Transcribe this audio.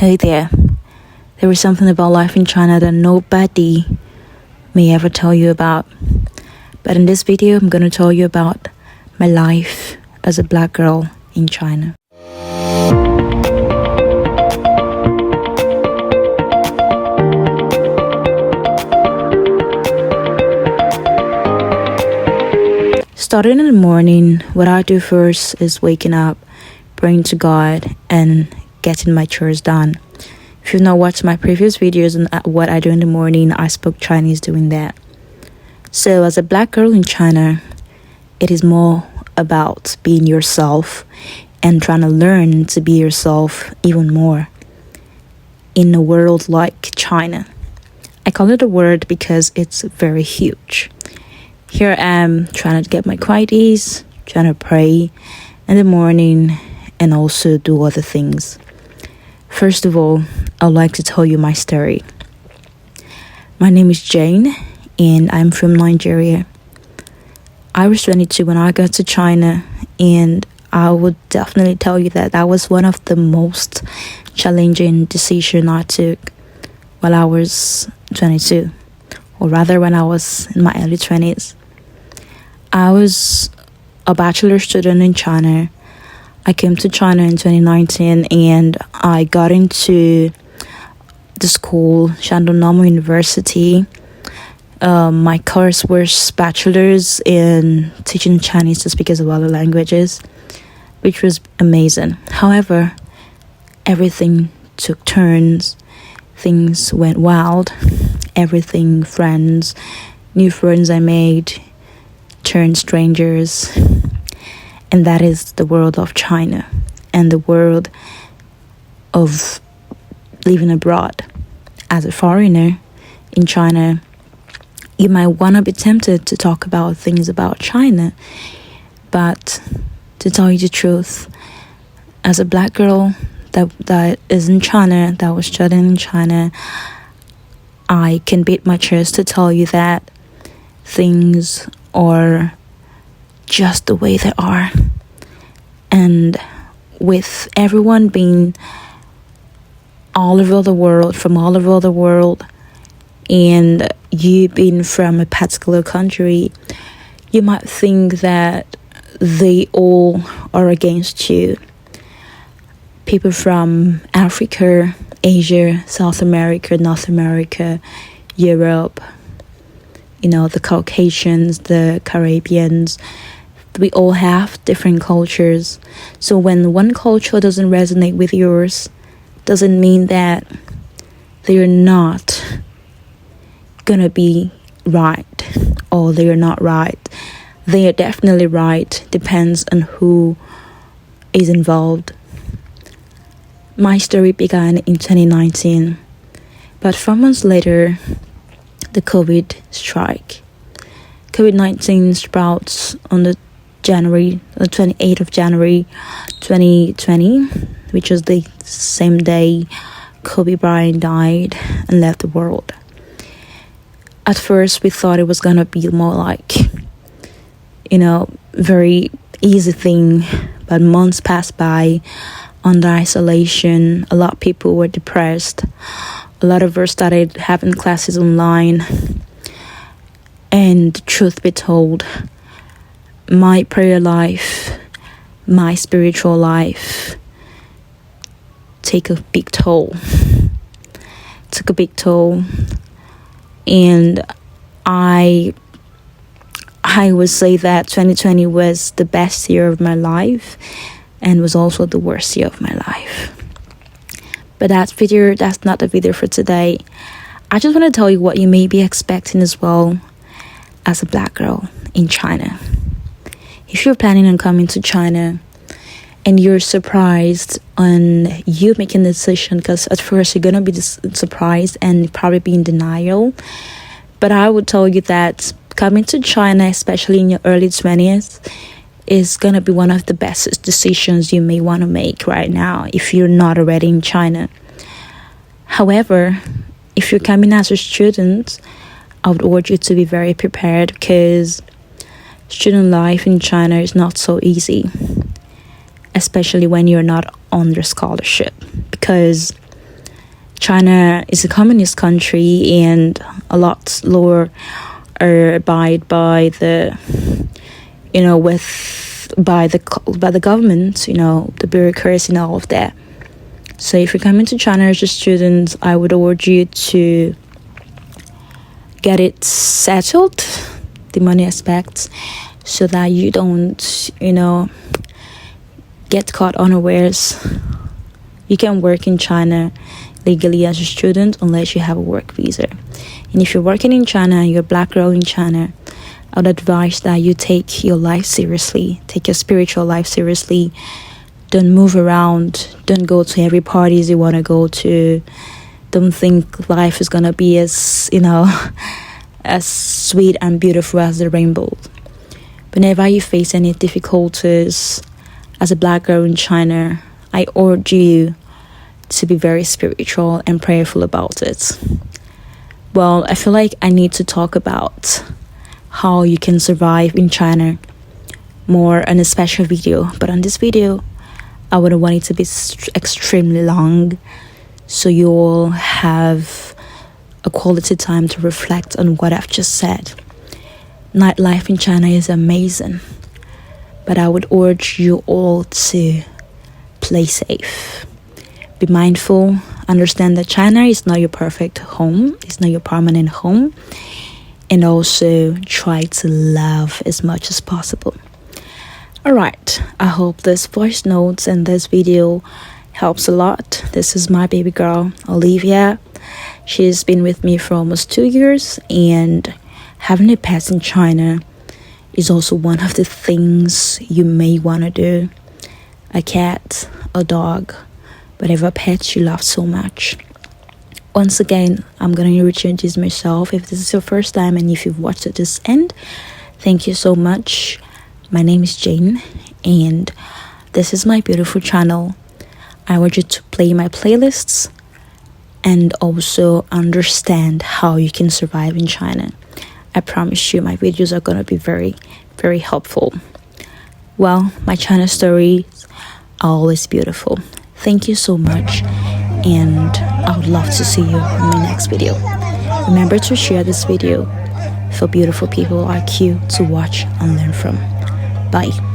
Hey there. There is something about life in China that nobody may ever tell you about. But in this video, I'm going to tell you about my life as a black girl in China. Starting in the morning, what I do first is waking up, praying to God, and getting my chores done. If you've not watched my previous videos on what I do in the morning, I spoke Chinese doing that. So as a black girl in China, it is more about being yourself and trying to learn to be yourself even more in a world like China. I call it a world because it's very huge. Here I am trying to get my quieties, trying to pray in the morning and also do other things. First of all, I'd like to tell you my story. My name is Jane and I'm from Nigeria. I was 22 when I got to China, and I would definitely tell you that was one of the most challenging decisions I took while I was 22, or rather when I was in my early 20s. I was a bachelor student in China. I came to China in 2019 and I got into the school, Shandong Normal University. My course was bachelor's in teaching Chinese to speakers of other languages, which was amazing. However, everything took turns. Things went wild. New friends I made turned strangers. And that is the world of China and the world of living abroad. As a foreigner in China, you might want to be tempted to talk about things about China. But to tell you the truth, as a black girl that is in China, that was studying in China, I can beat my chest to tell you that things are just the way they are. And with everyone being all over the world, and you being from a particular country, you might think that they all are against you. People from Africa, Asia, South America, North America, Europe, the Caucasians, the Caribbeans, we all have different cultures. So when one culture doesn't resonate with yours, doesn't mean that they're not gonna be right or they're not right. They are definitely right. Depends on who is involved. My story began in 2019, but 4 months later, the COVID-19 sprouts on the 28th of January 2020, which was the same day Kobe Bryant died and left the world. At first, we thought it was gonna be more like, very easy thing, but months passed by under isolation. A lot of people were depressed. A lot of us started having classes online. And truth be told, my prayer life, my spiritual life took a big toll. And I would say that 2020 was the best year of my life and was also the worst year of my life. But that's not the video for today. I just want to tell you what you may be expecting as well as a black girl in China. If you're planning on coming to China and you're surprised on you making the decision, because at first you're going to be surprised and probably be in denial. But I would tell you that coming to China, especially in your early 20s, is going to be one of the best decisions you may want to make right now if you're not already in China. However, if you're coming as a student, I would urge you to be very prepared, because student life in China is not so easy, especially when you're not under scholarship, because China is a communist country, and a lot lower abide by the, by the government, the bureaucracy and all of that. So if you're coming to China as a student, I would urge you to get it settled, the money aspects, so that you don't, get caught unawares. You can work in China legally as a student unless you have a work visa. And if you're working in China, you're a black girl in China, I would advise that you take your life seriously, take your spiritual life seriously. Don't move around, don't go to every parties you want to go to. Don't think life is gonna be as, as sweet and beautiful as the rainbow. Whenever you face any difficulties as a black girl in China, I urge you to be very spiritual and prayerful about it. Well, I feel like I need to talk about how you can survive in China more in a special video. But on this video, I wouldn't want it to be extremely long, so you all have a quality time to reflect on what I've just said. Nightlife in China is amazing, but I would urge you all to play safe. Be mindful, understand that China is not your perfect home, it's not your permanent home, and also try to love as much as possible. Alright, I hope this voice notes and this video helps a lot. This is my baby girl, Olivia. She's been with me for almost 2 years, and having a pet in China is also one of the things you may want to do. A cat, a dog, whatever pet you love so much. Once again, I'm going to introduce myself. If this is your first time and if you've watched to this end, thank you so much. My name is Jane, and this is my beautiful channel. I want you to play my playlists and also understand how you can survive in China. I promise you my videos are going to be very, very helpful. Well, my China stories are always beautiful. Thank you so much, and I would love to see you in my next video. Remember to share this video for beautiful people like you to watch and learn from. Bye.